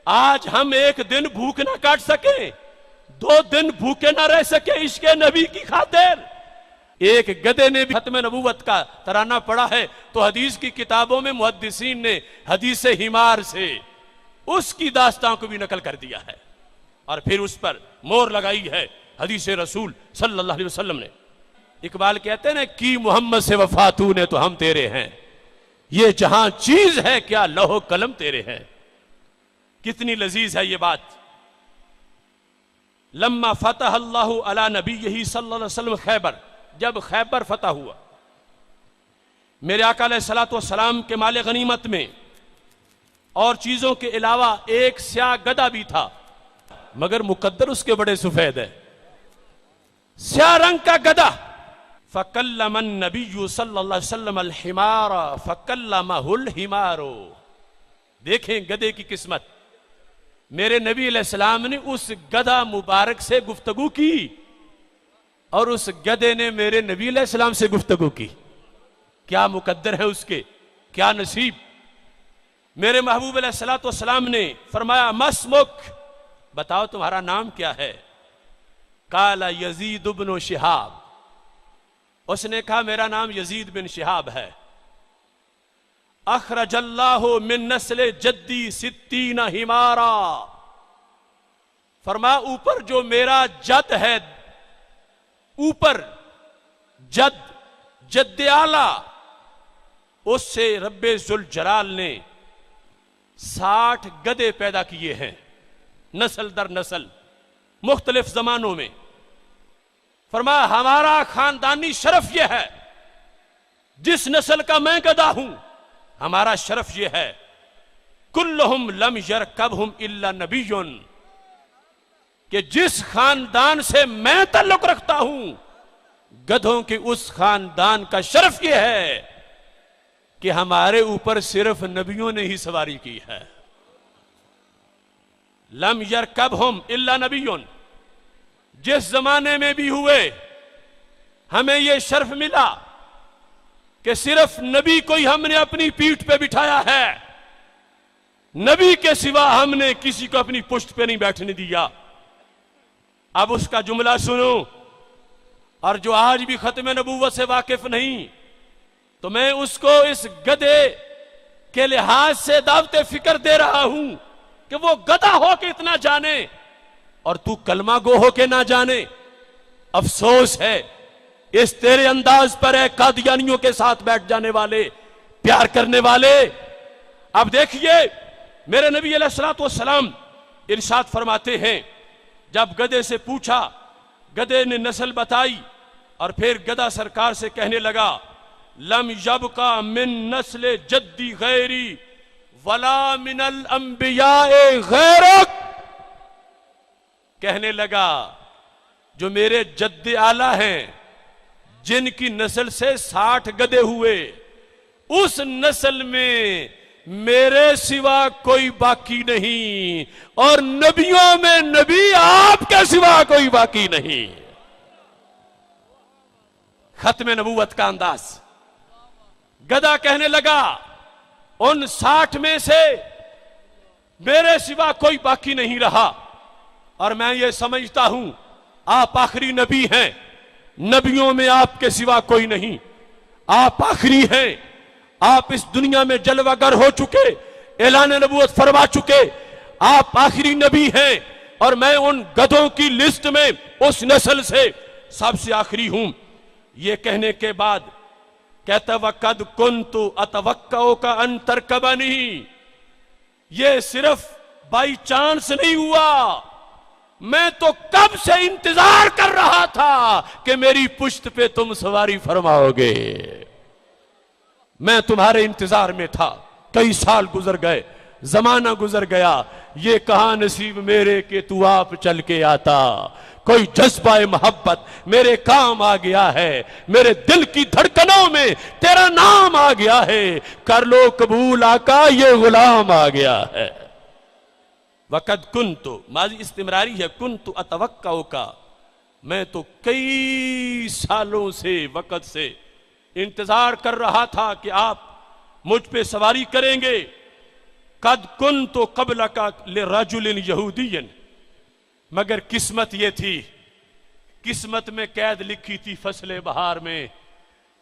آج ہم ایک دن بھوک نہ کاٹ سکیں، 2 دن بھوکے نہ رہ سکے عشق نبی کی خاطر۔ ایک گدھے نے بھی ختم نبوت کا ترانہ پڑھا ہے تو حدیث کی کتابوں میں محدثین نے حدیث حمار سے اس کی داستان کو بھی نقل کر دیا ہے، اور پھر اس پر مور لگائی ہے حدیث رسول صلی اللہ علیہ وسلم نے۔ اقبال کہتے ہیں کی محمد سے وفا تو نے تو ہم تیرے ہیں، یہ جہاں چیز ہے کیا لوح و قلم تیرے ہیں۔ کتنی لذیذ ہے یہ بات۔ لما فتح اللہ علی نبیہ صلی اللہ علیہ وسلم خیبر، جب خیبر فتح ہوا، میرے آقا علیہ الصلوۃ والسلام کے مال غنیمت میں اور چیزوں کے علاوہ ایک سیاہ گدھا بھی تھا، مگر مقدر اس کے بڑے سفید ہے، سیاہ رنگ کا گدھا۔ فکلم النبی صلی اللہ علیہ وسلم الحمار فکلمہ الحمار۔ دیکھیں گدھے کی قسمت، میرے نبی علیہ السلام نے اس گدھا مبارک سے گفتگو کی اور اس گدھے نے میرے نبی علیہ السلام سے گفتگو کی۔ کیا مقدر ہے اس کے، کیا نصیب۔ میرے محبوب علیہ الصلوۃ والسلام نے فرمایا مسمک، بتاؤ تمہارا نام کیا ہے؟ قال یزید بن شہاب، اس نے کہا میرا نام یزید بن شہاب ہے۔ اخرج اللہ من نسل جدی 60 حمارا، فرمایا اوپر جو میرا جد ہے، اوپر جد اعلی، اس سے رب ذوالجلال نے 60 گدھے پیدا کیے ہیں، نسل در نسل، مختلف زمانوں میں۔ فرمایا ہمارا خاندانی شرف یہ ہے، جس نسل کا میں گدھا ہوں ہمارا شرف یہ ہے، کلہم لم یرکبہم الا نبی، کہ جس خاندان سے میں تعلق رکھتا ہوں گدھوں کے اس خاندان کا شرف یہ ہے کہ ہمارے اوپر صرف نبیوں نے ہی سواری کی ہے۔ لم یرکبہم الا نبی، جس زمانے میں بھی ہوئے ہمیں یہ شرف ملا کہ صرف نبی کو ہی ہم نے اپنی پیٹھ پہ بٹھایا ہے، نبی کے سوا ہم نے کسی کو اپنی پشت پہ نہیں بیٹھنے دیا۔ اب اس کا جملہ سنو، اور جو آج بھی ختم نبوت سے واقف نہیں تو میں اس کو اس گدھے کے لحاظ سے دعوت فکر دے رہا ہوں کہ وہ گدھا ہو کے اتنا جانے اور تو کلمہ گو ہو کے نہ جانے۔ افسوس ہے اس تیرے انداز پر ہے قادیانیوں کے ساتھ بیٹھ جانے والے، پیار کرنے والے۔ اب دیکھیے میرے نبی علیہ الصلوۃ والسلام ارشاد فرماتے ہیں، جب گدھے سے پوچھا، گدھے نے نسل بتائی، اور پھر گدھا سرکار سے کہنے لگا لم یبقى من نسل جدی غیری ولا من الانبیاء غیرک، کہنے لگا جو میرے جد اعلیٰ ہیں جن کی نسل سے 60 گدھے ہوئے، اس نسل میں میرے سوا کوئی باقی نہیں، اور نبیوں میں نبی آپ کے سوا کوئی باقی نہیں۔ ختم نبوت کا انداز۔ گدھا کہنے لگا ان 60 میں سے میرے سوا کوئی باقی نہیں رہا، اور میں یہ سمجھتا ہوں آپ آخری نبی ہیں، نبیوں میں آپ کے سوا کوئی نہیں، آپ آخری ہیں، آپ اس دنیا میں جلوہ گر ہو چکے، اعلان نبوت فرما چکے، آپ آخری نبی ہیں، اور میں ان گدھوں کی لسٹ میں اس نسل سے سب سے آخری ہوں۔ یہ کہنے کے بعد کہتا وَقَدْ كُنْتُ أَتَوَقَّعُكَ أَن تَرْكَبَنِي، یہ صرف بائی چانس نہیں ہوا، میں تو کب سے انتظار کر رہا تھا کہ میری پشت پہ تم سواری فرماؤ گے، میں تمہارے انتظار میں تھا۔ کئی سال گزر گئے، زمانہ گزر گیا، یہ کہاں نصیب میرے کہ تو آپ چل کے آتا، کوئی جذبہ محبت میرے کام آ گیا ہے، میرے دل کی دھڑکنوں میں تیرا نام آ گیا ہے، کر لو قبول آقا یہ غلام آ گیا ہے۔ وقد کنت، ماضی استمراری ہے، کنت اتوقعک، میں تو کئی سالوں سے وقت سے انتظار کر رہا تھا کہ آپ مجھ پہ سواری کریں گے۔ قد کنت قبلک لرجل یہودی، مگر قسمت یہ تھی، قسمت میں قید لکھی تھی فصل بہار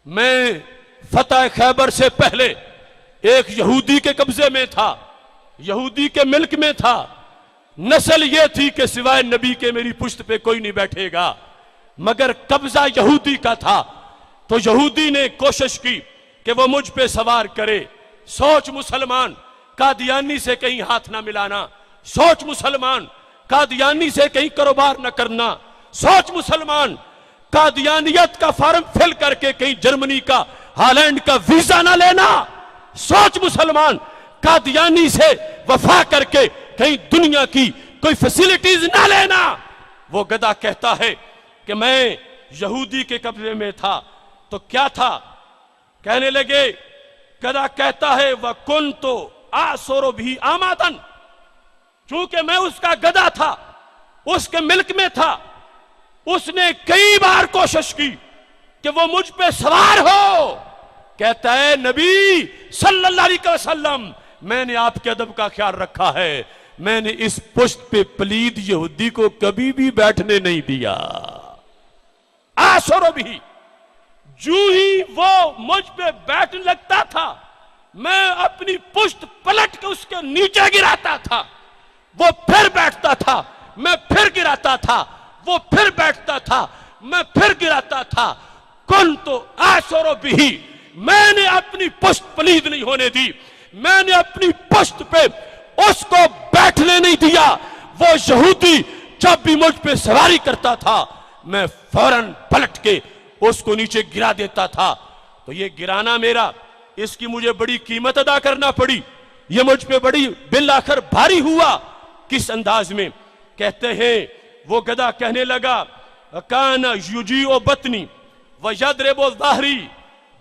میں فتح خیبر سے پہلے ایک یہودی کے قبضے میں تھا، یہودی کے ملک میں تھا، نسل یہ تھی کہ سوائے نبی کے میری پشت پہ کوئی نہیں بیٹھے گا، مگر قبضہ یہودی کا تھا۔ تو یہودی نے کوشش کی کہ وہ مجھ پہ سوار کرے۔ سوچ مسلمان، قادیانی سے کہیں ہاتھ نہ ملانا، سوچ مسلمان، قادیانی سے کہیں کاروبار نہ کرنا، سوچ مسلمان، قادیانیت کا فارم فل کر کے کہیں جرمنی کا، ہالینڈ کا ویزا نہ لینا، سوچ مسلمان، قادیانی سے وفا کر کے کہیں دنیا کی کوئی فیسیلیٹیز نہ لینا۔ وہ گدھا کہتا ہے کہ میں یہودی کے قبضے میں تھا، تو کیا تھا؟ کہنے لگے، گدھا کہتا ہے وَكُنْتُ آسورو بھی آمادن، چونکہ میں اس کا گدھا تھا، اس کے ملک میں تھا، اس نے کئی بار کوشش کی کہ وہ مجھ پہ سوار ہو۔ کہتا ہے نبی صلی اللہ علیہ وسلم، میں نے آپ کے ادب کا خیال رکھا ہے، میں نے اس پشت پہ پلید یہودی کو کبھی بھی بیٹھنے نہیں دیا۔ آسورو بھی، جو ہی وہ مجھ پہ بیٹھنے لگتا تھا، میں اپنی پشت پلٹ کے اس کے نیچے گراتا تھا، وہ پھر بیٹھتا تھا، میں پھر گراتا تھا، وہ پھر بیٹھتا تھا، میں پھر گراتا تھا۔ کنتو آسورو بھی، میں نے اپنی پشت پلید نہیں ہونے دی، میں نے اپنی پشت پہ اس کو بیٹھنے نہیں دیا۔ وہ یہودی جب بھی مجھ پہ سواری کرتا تھا، میں فوراً پلٹ کے اس کو نیچے گرا دیتا تھا۔ تو یہ گرانا میرا، اس کی مجھے بڑی قیمت ادا کرنا پڑی، یہ مجھ پہ بڑی بالآخر بھاری ہوا۔ کس انداز میں؟ کہتے ہیں وہ گدھا کہنے لگا کان یجیع بطنی ویضرب ظہری،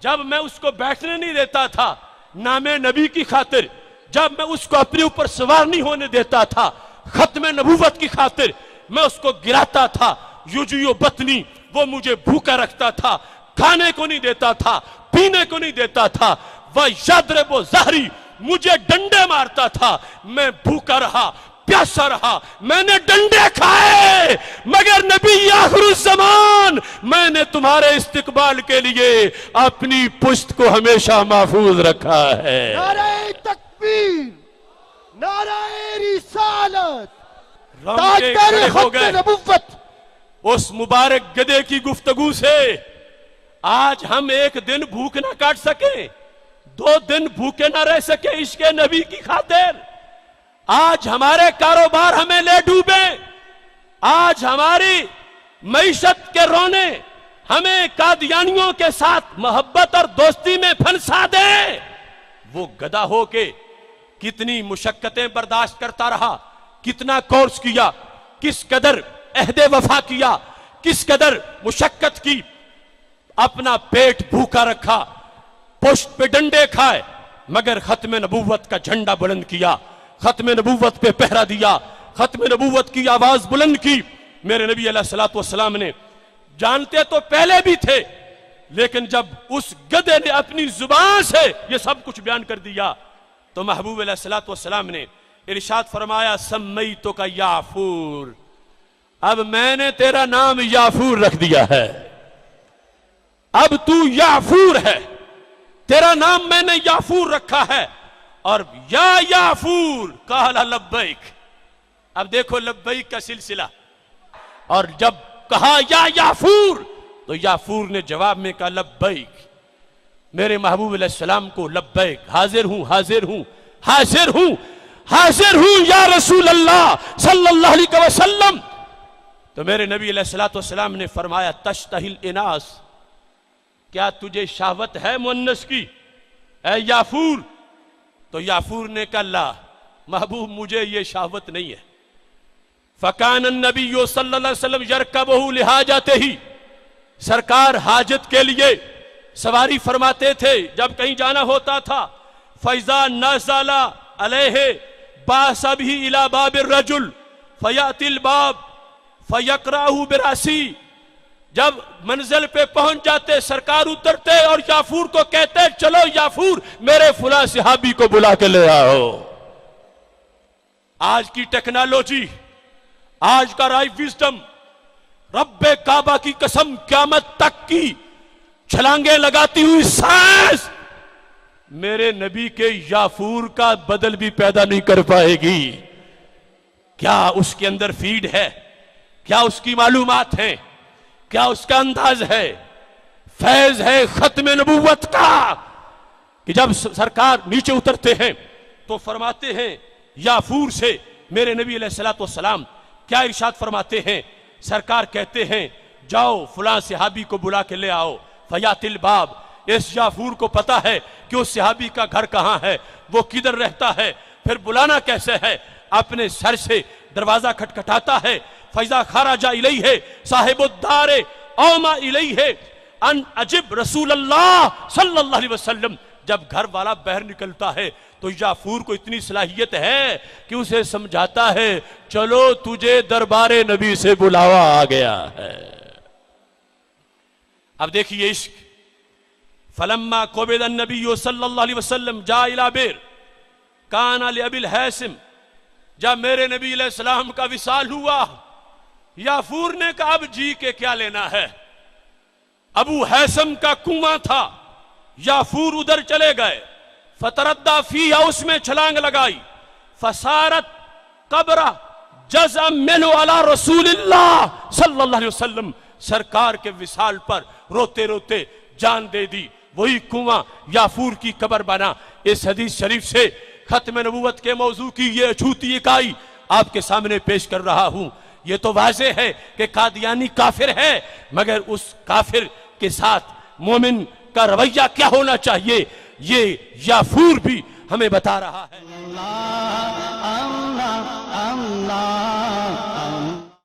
جب میں اس کو بیٹھنے نہیں دیتا تھا نام نبی کی خاطر، جب میں اس کو اپنے اوپر سوار نہیں ہونے دیتا تھا ختم نبوت کی خاطر، میں اس کو گراتا تھا۔ یجیع بطنی، وہ مجھے بھوکا رکھتا تھا، کھانے کو نہیں دیتا تھا، پینے کو نہیں دیتا تھا۔ وَيَضْرِبُ ظَهْرِي، مجھے ڈنڈے مارتا تھا، میں بھوکا رہا، پیاسا رہا، میں نے ڈنڈے کھائے، مگر نبی آخر الزمان میں نے تمہارے استقبال کے لیے اپنی پشت کو ہمیشہ محفوظ رکھا ہے۔ نعرہ تکبیر، نعرہ رسالت، رم کے کھڑے ہو ختم گئے نبوت۔ اس مبارک گدھے کی گفتگو سے آج ہم ایک دن بھوک نہ کاٹ سکیں، 2 دن بھوکے نہ رہ سکیں عشق نبی کی خاطر۔ آج ہمارے کاروبار ہمیں لے ڈوبے، آج ہماری معیشت کے رونے ہمیں قادیانیوں کے ساتھ محبت اور دوستی میں پھنسا دے۔ وہ گدھا ہو کے کتنی مشقتیں برداشت کرتا رہا، کتنا کورس کیا، کس قدر عہد وفا کیا، کس قدر مشقت کی، اپنا پیٹ بھوکا رکھا، پشت پہ ڈنڈے کھائے، مگر ختم نبوت کا جھنڈا بلند کیا، ختم نبوت پہ پہرا دیا، ختم نبوت کی آواز بلند کی۔ میرے نبی علیہ الصلوۃ والسلام نے جانتے تو پہلے بھی تھے، لیکن جب اس گدھے نے اپنی زبان سے یہ سب کچھ بیان کر دیا تو محبوب علیہ الصلوۃ والسلام نے ارشاد فرمایا سمیتک یافور، اب میں نے تیرا نام یافور رکھ دیا ہے، اب تو یافور ہے، تیرا نام میں نے یافور رکھا ہے۔ اور یا یافور قال لبیک، اب دیکھو لبیک کا سلسلہ، اور جب کہا یا یافور تو یافور نے جواب میں کہا لبیک، میرے محبوب علیہ السلام کو لبیک، حاضر ہوں حاضر ہوں حاضر ہوں حاضر ہوں یا رسول اللہ صلی اللہ علیہ وسلم۔ تو میرے نبی علیہ السلام نے فرمایا تشتہی الاناس، کیا تجھے شہوت ہے مؤنث کی اے یافور؟ تو یافور نے کہا لا، محبوب مجھے یہ شہوت نہیں ہے۔ فکان النبی صلی اللہ علیہ وسلم یرکبہ لحاجتہ، سرکار حاجت کے لیے سواری فرماتے تھے جب کہیں جانا ہوتا تھا۔ فَإِذَا نَزَلَ عَلَيْهِ بَعَثَ بِهِ إِلَى بَابِ الرَّجُلِ فَيَأْتِي الْبَابَ فَيَقْرَأُهُ بِرَأْسِهِ، جب منزل پہ پہنچ جاتے سرکار اترتے اور یافور کو کہتے چلو یافور میرے فلاں صحابی کو بلا کے لے آؤ۔ آج کی ٹیکنالوجی، آج کا رائے وزڈم، رب کعبہ کی قسم قیامت تک کی چھلانگیں لگاتی ہوئی سائنس میرے نبی کے یافور کا بدل بھی پیدا نہیں کر پائے گی۔ کیا اس کے اندر فیڈ ہے؟ کیا اس کی معلومات ہیں؟ کیا اس کا انداز ہے؟ فیض ہے ختم نبوت کا کہ جب سرکار نیچے اترتے ہیں تو فرماتے ہیں یافور سے، میرے نبی علیہ الصلوۃ والسلام کیا ارشاد فرماتے ہیں؟ سرکار کہتے ہیں جاؤ فلاں صحابی کو بلا کے لے آؤ، فیات الباب، اس یافور کو پتا ہے کہ اس صحابی کا گھر کہاں ہے، وہ کدھر رہتا ہے، پھر بلانا کیسے ہے؟ اپنے سر سے دروازہ کھٹکھٹاتا ہے، فیضا خرج الیہ صاحب الدار اوما الیہ ان اجب رسول اللہ صلی اللہ علیہ وسلم۔ جب گھر والا باہر نکلتا ہے تو یافور کو اتنی صلاحیت ہے کہ اسے سمجھاتا ہے چلو تجھے دربار نبی سے بلاوا آ گیا ہے۔ اب دیکھیے عشق، فلما قبض النبی صلی اللہ علیہ وسلم جاء الی بئر کان لابی الہیثم، جب میرے نبی علیہ السلام کا وصال ہوا، یافور نے کہا اب جی کے کیا لینا ہے؟ ابو ہیثم کا کنواں تھا، یافور ادھر چلے گئے، فتردہ فیہا، اس میں چھلانگ لگائی، فسارت قبرہ جزء منہ علی رسول اللہ صلی اللہ علیہ وسلم، سرکار کے وصال پر روتے روتے جان دے دی، وہی کنواں یافور کی قبر بنا۔ اس حدیث شریف سے ختم نبوت کے موضوع کی یہ اچھوتی اکائی آپ کے سامنے پیش کر رہا ہوں۔ یہ تو واضح ہے کہ قادیانی کافر ہے، مگر اس کافر کے ساتھ مومن کا رویہ کیا ہونا چاہیے یہ یافور بھی ہمیں بتا رہا ہے۔ اللہ اللہ اللہ